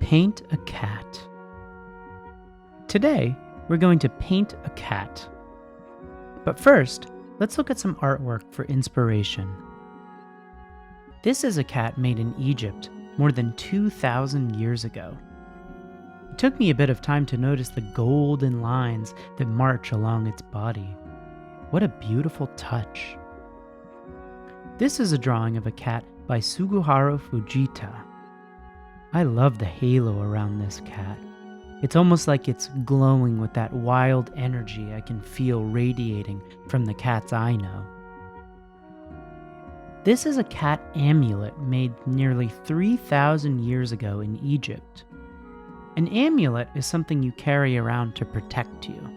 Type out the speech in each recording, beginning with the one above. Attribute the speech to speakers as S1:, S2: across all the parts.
S1: Paint a cat. Today, we're going to paint a cat. But first, let's look at some artwork for inspiration. This is a cat made in Egypt more than 2,000 years ago. It took me a bit of time to notice the golden lines that march along its body. What a beautiful touch. This is a drawing of a cat by Suguharu Fujita. I love the halo around this cat. It's almost like it's glowing with that wild energy I can feel radiating from the cats I know. This is a cat amulet made nearly 3,000 years ago in Egypt. An amulet is something you carry around to protect you.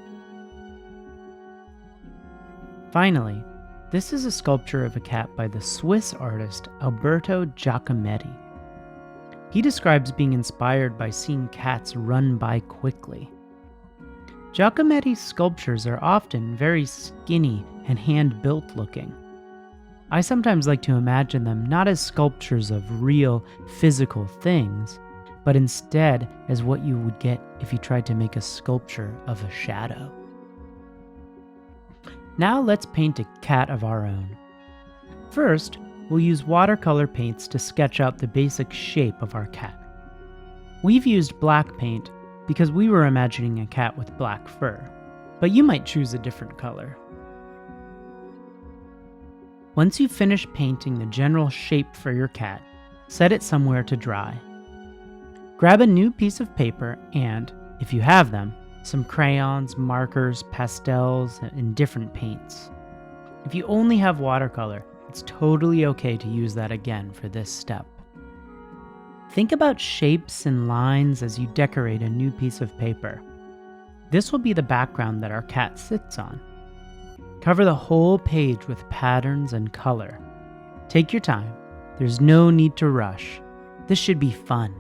S1: Finally, this is a sculpture of a cat by the Swiss artist Alberto Giacometti. He describes being inspired by seeing cats run by quickly. Giacometti's sculptures are often very skinny and hand-built looking. I sometimes like to imagine them not as sculptures of real physical things, but instead as what you would get if you tried to make a sculpture of a shadow. Now let's paint a cat of our own. First, we'll use watercolor paints to sketch out the basic shape of our cat. We've used black paint because we were imagining a cat with black fur, but you might choose a different color. Once you've finished painting the general shape for your cat, set it somewhere to dry. Grab a new piece of paper and, if you have them, some crayons, markers, pastels, and different paints. If you only have watercolor, it's totally okay to use that again for this step. Think about shapes and lines as you decorate a new piece of paper. This will be the background that our cat sits on. Cover the whole page with patterns and color. Take your time. There's no need to rush. This should be fun.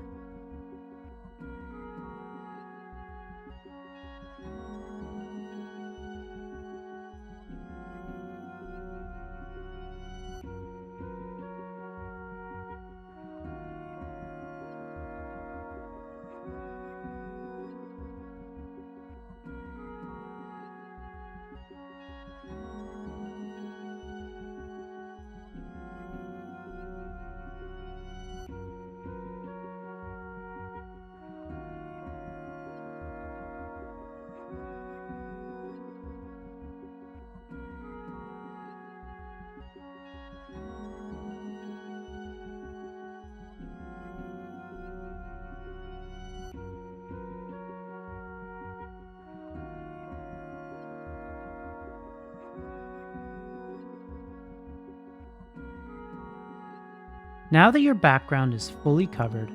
S1: Now that your background is fully covered,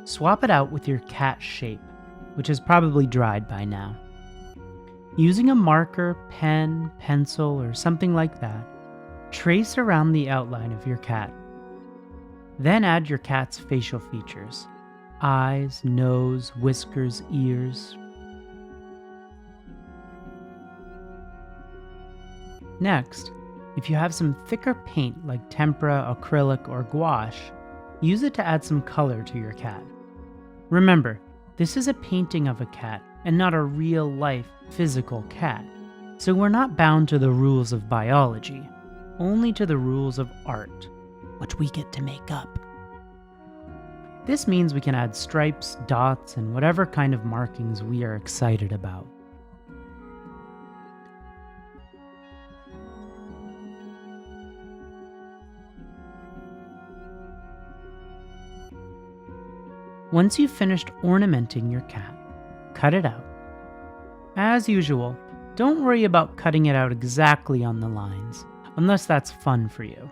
S1: swap it out with your cat shape, which is probably dried by now. Using a marker, pen, pencil, or something like that, trace around the outline of your cat. Then add your cat's facial features: eyes, nose, whiskers, ears. Next, if you have some thicker paint like tempera, acrylic, or gouache, use it to add some color to your cat. Remember, this is a painting of a cat and not a real-life physical cat, so we're not bound to the rules of biology, only to the rules of art, which we get to make up. This means we can add stripes, dots, and whatever kind of markings we are excited about. Once you've finished ornamenting your cat, cut it out. As usual, don't worry about cutting it out exactly on the lines, unless that's fun for you.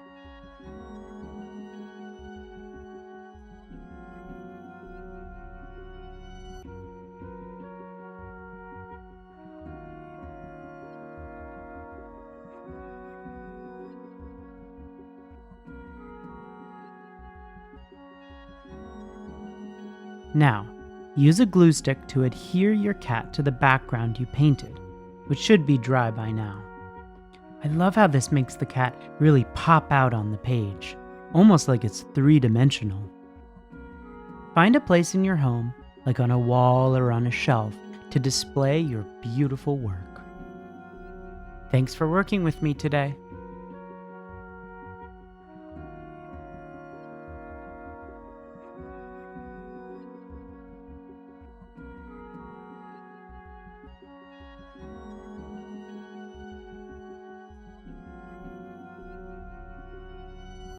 S1: Now, use a glue stick to adhere your cat to the background you painted, which should be dry by now. I love how this makes the cat really pop out on the page, almost like it's three-dimensional. Find a place in your home like on a wall or on a shelf, to display your beautiful work. Thanks for working with me today.